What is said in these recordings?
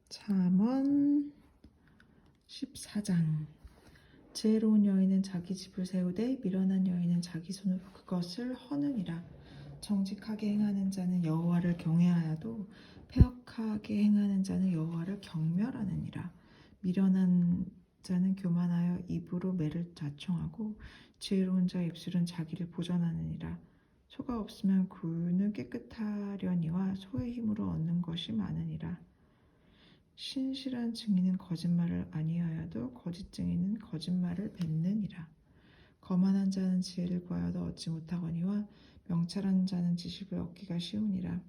잠언 14장. 지혜로운 여인은 자기 집을 세우되 미련한 여인은 자기 손으로 그것을 허느니라. 정직하게 행하는 자는 여호와를 경외하여도 패역하게 행하는 자는 여호와를 경멸하느니라. 미련한 자는 교만하여 입으로 매를 자청하고 지혜로운 자의 입술은 자기를 보전하느니라. 소가 없으면 굴은 깨끗하려니와 소의 힘으로 얻는 것이 많으니라. 신실한 증인은 거짓말을 아니하여도 거짓 증인은 거짓말을 뱉느니라. 거만한 자는 지혜를 구하여도 얻지 못하거니와 명철한 자는 지식을 얻기가 쉬우니라.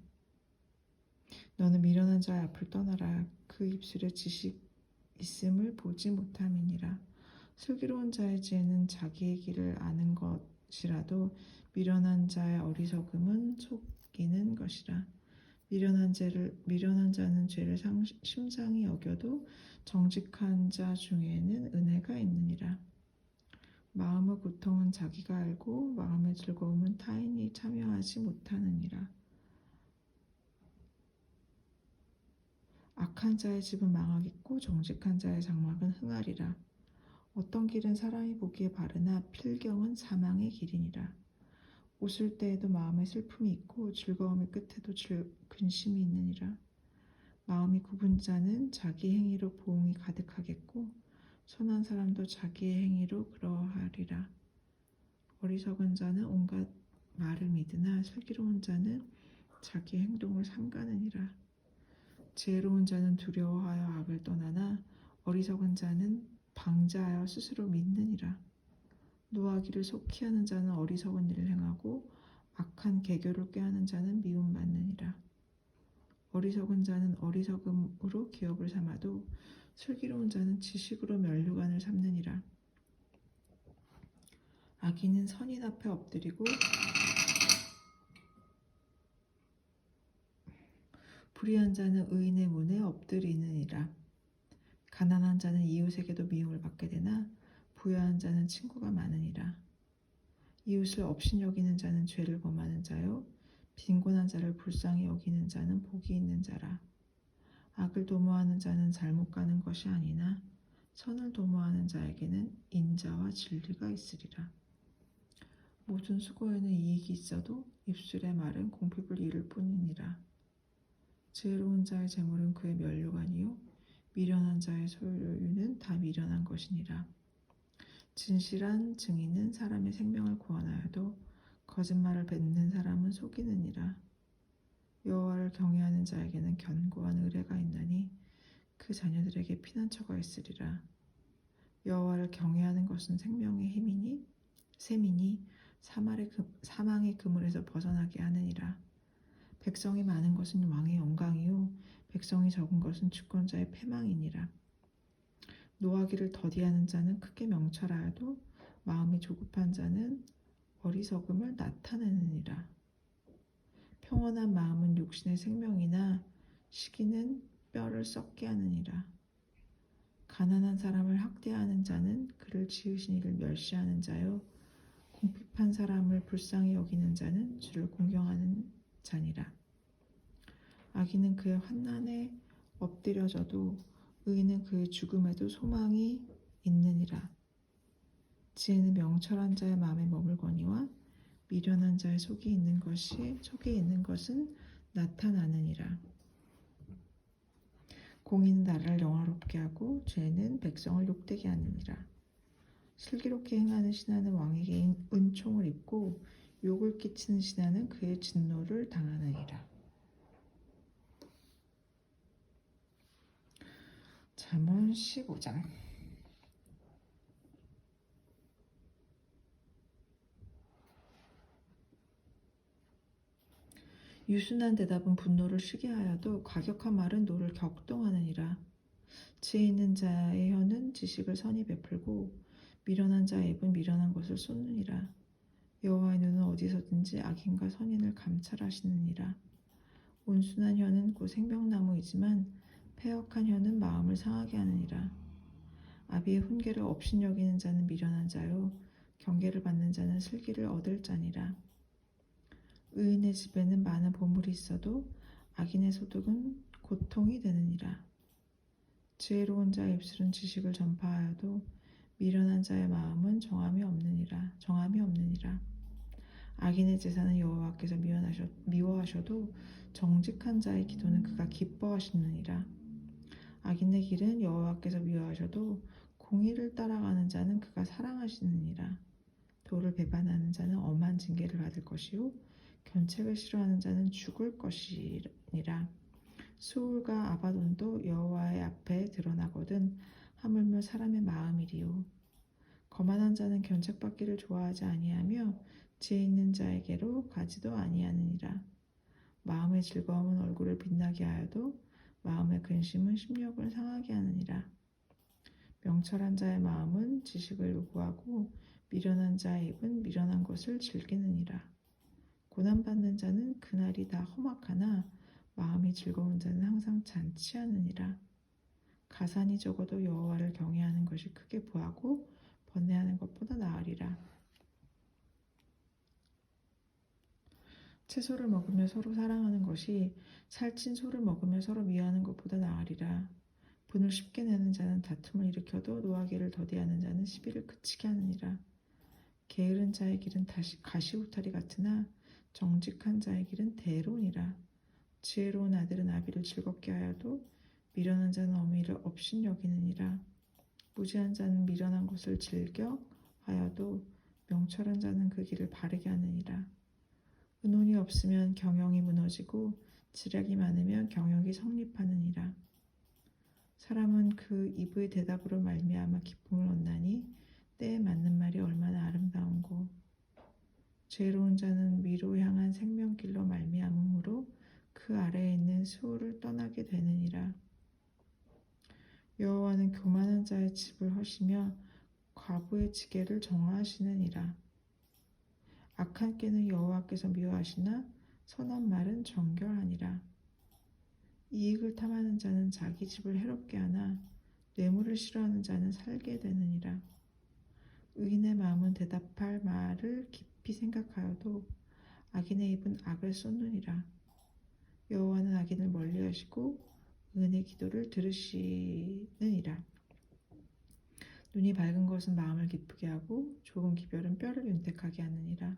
너는 미련한 자의 앞을 떠나라. 그 입술에 지식 있음을 보지 못함이니라. 슬기로운 자의 지혜는 자기의 길을 아는 것이라도 미련한 자의 어리석음은 속이는 것이라. 미련한 자는 죄를 심상히 여겨도 정직한 자 중에는 은혜가 있느니라. 마음의 고통은 자기가 알고 마음의 즐거움은 타인이 참여하지 못하느니라. 악한 자의 집은 망하겠고 정직한 자의 장막은 흥하리라. 어떤 길은 사람이 보기에 바르나 필경은 사망의 길이니라. 웃을 때에도 마음에 슬픔이 있고 즐거움의 끝에도 근심이 있느니라. 마음이 굽은 자는 자기 행위로 보응이 가득하겠고 선한 사람도 자기의 행위로 그러하리라. 어리석은 자는 온갖 말을 믿으나 슬기로운 자는 자기 행동을 삼가느니라. 지혜로운 자는 두려워하여 악을 떠나나 어리석은 자는 방자하여 스스로 믿느니라. 노하기를 속히 하는 자는 어리석은 일을 행하고 악한 계교를 꾀하는 자는 미움받느니라. 어리석은 자는 어리석음으로 기업을 삼아도 슬기로운 자는 지식으로 면류관을 삼느니라. 악인은 선인 앞에 엎드리고 불의한 자는 의인의 문에 엎드리느니라. 가난한 자는 이웃에게도 미움을 받게 되나 부유한 자는 친구가 많으니라. 이웃을 업신여기는 자는 죄를 범하는 자요 빈곤한 자를 불쌍히 여기는 자는 복이 있는 자라. 악을 도모하는 자는 잘못 가는 것이 아니나 선을 도모하는 자에게는 인자와 진리가 있으리라. 모든 수고에는 이익이 있어도 입술의 말은 공핍을 이룰 뿐이니라. 지혜로운 자의 재물은 그의 면류관이요 미련한 자의 소유는 다 미련한 것이니라. 진실한 증인은 사람의 생명을 구원하여도 거짓말을 뱉는 사람은 속이느니라. 여호와를 경외하는 자에게는 견고한 의뢰가 있나니 그 자녀들에게 피난처가 있으리라. 여호와를 경외하는 것은 생명의 힘이니 셈이니 사망의 그물에서 벗어나게 하느니라. 백성이 많은 것은 왕의 영광이요 백성이 적은 것은 주권자의 패망이니라. 노하기를 더디하는 자는 크게 명철하여도 마음이 조급한 자는 어리석음을 나타내느니라. 평온한 마음은 육신의 생명이나 시기는 뼈를 썩게 하느니라. 가난한 사람을 학대하는 자는 그를 지으신 이를 멸시하는 자요 공핍한 사람을 불쌍히 여기는 자는 주를 공경하는 자니라. 악인은 그의 환난에 엎드려져도 의인은 그의 죽음에도 소망이 있느니라. 지혜는 명철한 자의 마음에 머물거니와 미련한 자의 속에 있는 것은 나타나느니라. 공의는 나라를 영화롭게 하고 죄는 백성을 욕되게 하느니라. 슬기롭게 행하는 신하는 왕에게 은총을 입고 욕을 끼치는 신하는 그의 진노를 당하느니라. 잠언 15장. 유순한 대답은 분노를 쉬게 하여도 과격한 말은 노를 격동하느니라. 지혜 있는 자의 혀는 지식을 선히 베풀고 미련한 자의 입은 미련한 것을 쏟느니라. 여호와의 눈은 어디서든지 악인과 선인을 감찰하시느니라. 온순한 혀는 곧 생명나무이지만 패역한 혀는 마음을 상하게 하느니라. 아비의 훈계를 업신여기는 자는 미련한 자요 경계를 받는 자는 슬기를 얻을 자니라. 의인의 집에는 많은 보물이 있어도 악인의 소득은 고통이 되느니라. 지혜로운 자의 입술은 지식을 전파하여도 미련한 자의 마음은 정함이 없느니라. 악인의 제사는 여호와께서 미워하셔도 정직한 자의 기도는 그가 기뻐하시느니라. 악인의 길은 여호와께서 미워하셔도 공의를 따라가는 자는 그가 사랑하시느니라. 도를 배반하는 자는 엄한 징계를 받을 것이요 견책을 싫어하는 자는 죽을 것이니라. 수울과 아바돈도 여호와의 앞에 드러나거든 하물며 사람의 마음이리요. 거만한 자는 견책받기를 좋아하지 아니하며 지혜 있는 자에게로 가지도 아니하느니라. 마음의 즐거움은 얼굴을 빛나게 하여도 마음의 근심은 심령을 상하게 하느니라. 명철한 자의 마음은 지식을 요구하고 미련한 자의 입은 미련한 것을 즐기느니라. 고난받는 자는 그날이 다 험악하나 마음이 즐거운 자는 항상 잔치하느니라. 가산이 적어도 여호와를 경외하는 것이 크게 부하고 번뇌하는 것보다 나으리라. 채소를 먹으며 서로 사랑하는 것이 살찐 소를 먹으며 서로 미워하는 것보다 나으리라. 분을 쉽게 내는 자는 다툼을 일으켜도 노하기를 더디하는 자는 시비를 그치게 하느니라. 게으른 자의 길은 가시울타리 같으나 정직한 자의 길은 대로니라. 지혜로운 아들은 아비를 즐겁게 하여도 미련한 자는 어미를 업신여기느니라. 무지한 자는 미련한 것을 즐겨 하여도 명철한 자는 그 길을 바르게 하느니라. 의논이 없으면 경영이 무너지고 지략이 많으면 경영이 성립하느니라. 사람은 그 입의 대답으로 말미암아 기쁨을 얻나니 때에 맞는 말이 얼마나 아름다운고. 죄로운 자는 위로 향한 생명길로 말미암음으로 그 아래에 있는 수호를 떠나게 되느니라. 여호와는 교만한 자의 집을 허시며 과부의 지게를 정화하시느니라. 악한 깨는 여호와께서 미워하시나 선한 말은 정결하니라. 이익을 탐하는 자는 자기 집을 해롭게 하나 뇌물을 싫어하는 자는 살게 되느니라. 의인의 마음은 대답할 말을 깊이 생각하여도 악인의 입은 악을 쏟느니라. 여호와는 악인을 멀리하시고 의인의 기도를 들으시느니라. 눈이 밝은 것은 마음을 기쁘게 하고 좁은 기별은 뼈를 윤택하게 하느니라.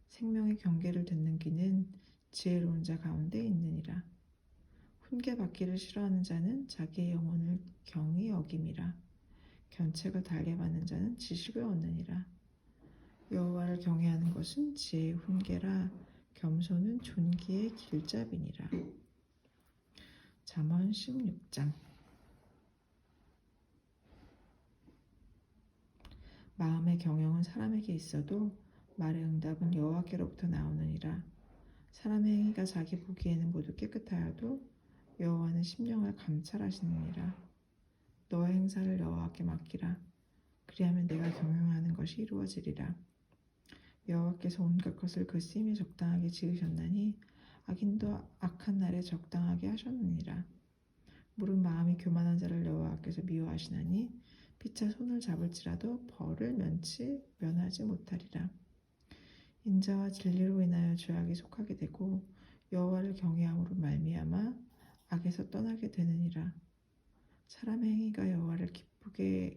생명의 경계를 듣는 귀는 지혜로운 자 가운데 있느니라. 훈계받기를 싫어하는 자는 자기의 영혼을 경히 여김이라. 견책을 달게 받는 자는 지식을 얻느니라. 여호와를 경외하는 것은 지혜의 훈계라. 겸손은 존귀의 길잡이니라. 잠언 16장. 마음의 경영은 사람에게 있어도 말의 응답은 여호와께로부터 나오느니라. 사람의 행위가 자기 보기에는 모두 깨끗하여도 여호와는 심령을 감찰하시느니라. 너의 행사를 여호와께 맡기라. 그리하면 내가 경영하는 것이 이루어지리라. 여호와께서 온갖 것을 그 쓰임에 적당하게 지으셨나니 악인도 악한 날에 적당하게 하셨느니라. 무릇 마음이 교만한 자를 여호와께서 미워하시나니 피차 손을 잡을지라도 벌을 면하지 못하리라. 인자와 진리로 인하여 죄악이 속하게 되고 여호와를 경외함으로 말미암아 악에서 떠나게 되느니라. 사람의 행위가 여호와를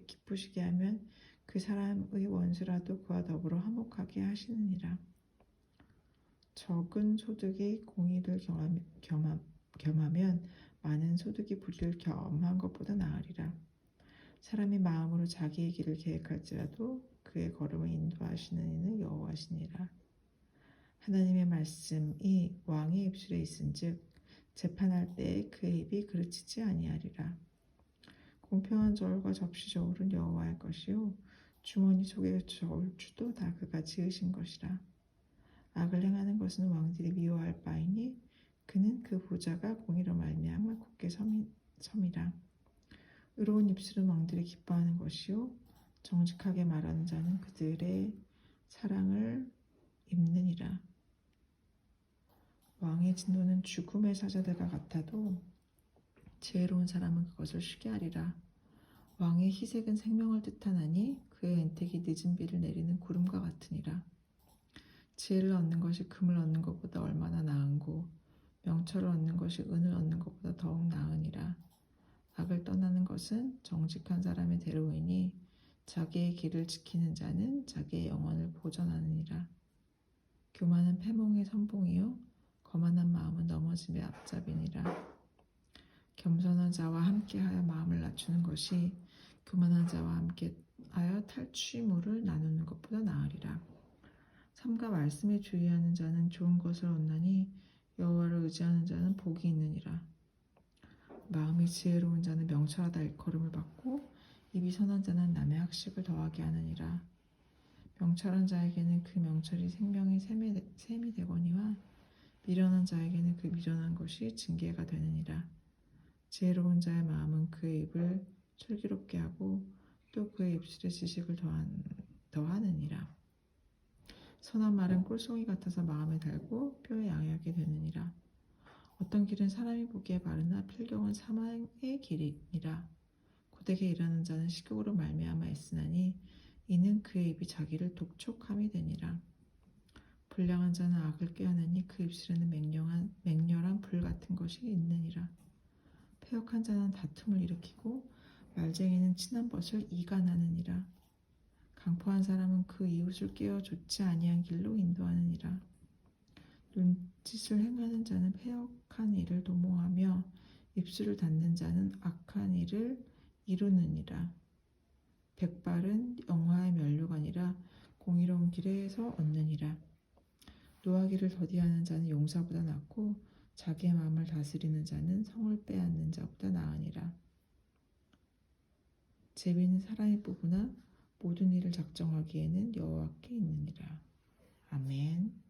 기쁘시게 하면 그 사람의 원수라도 그와 더불어 화목하게 하시느니라. 적은 소득이 공의를 겸하면 많은 소득이 불의를 겸한 것보다 나으리라. 사람이 마음으로 자기의 길을 계획할지라도 그의 걸음을 인도하시는 이는 여호와시니라. 하나님의 말씀이 왕의 입술에 있은즉 재판할 때에 그의 입이 그르치지 아니하리라. 공평한 저울과 접시 저울은 여호와의 것이요 주머니 속의 저울추도 다 그가 지으신 것이라. 악을 행하는 것은 왕들이 미워할 바이니 그는 그 보좌가 공의로 말미암아 굳게 섬이라. 의로운 입술은 왕들이 기뻐하는 것이요 정직하게 말하는 자는 그들의 사랑을 입느니라. 왕의 진노는 죽음의 사자들과 같아도 지혜로운 사람은 그것을 쉬게 하리라. 왕의 희색은 생명을 뜻하나니 그의 엔택이 늦은 비를 내리는 구름과 같으니라. 지혜를 얻는 것이 금을 얻는 것보다 얼마나 나은고 명철을 얻는 것이 은을 얻는 것보다 더욱 나으니라. 악을 떠나는 것은 정직한 사람의 대로이니 자기의 길을 지키는 자는 자기의 영혼을 보전하느니라. 교만은 패몽의 선봉이요 거만한 마음은 넘어짐의 앞잡이니라. 겸손한 자와 함께하여 마음을 낮추는 것이 교만한 자와 함께하여 탈취물을 나누는 것보다 나으리라. 삼가 말씀에 주의하는 자는 좋은 것을 얻나니 여호와를 의지하는 자는 복이 있느니라. 마음이 지혜로운 자는 명철하다 일컬음을 받고 입이 선한 자는 남의 학식을 더하게 하느니라. 명철한 자에게는 그 명철이 생명의 샘이 되거니와 미련한 자에게는 그 미련한 것이 징계가 되느니라. 지혜로운 자의 마음은 그의 입을 슬기롭게 하고 또 그의 입술에 지식을 더하느니라. 선한 말은 꿀송이 같아서 마음에 달고 뼈에 양하게 되느니라. 어떤 길은 사람이 보기에 바르나 필경은 사망의 길이니라. 고되게 일하는 자는 식욕으로 말미암아 애쓰나니 이는 그의 입이 자기를 독촉함이 되니라. 불량한 자는 악을 꾀하느니 그 입술에는 맹렬한 불 같은 것이 있느니라. 패역한 자는 다툼을 일으키고 말쟁이는 친한 벗을 이간하느니라. 강포한 사람은 그 이웃을 깨어 좋지 아니한 길로 인도하느니라. 눈짓을 행하는 자는 패역한 일을 도모하며 입술을 닫는 자는 악한 일을 이루느니라. 백발은 영화의 면류가 아니라 공의로운 길에서 얻느니라. 노하기를 더디하는 자는 용사보다 낫고 자기의 마음을 다스리는 자는 성을 빼앗는 자보다 나으니라. 제비는 사람이 뽑으나 모든 일을 작정하기에는 여호와께 있느니라. 아멘.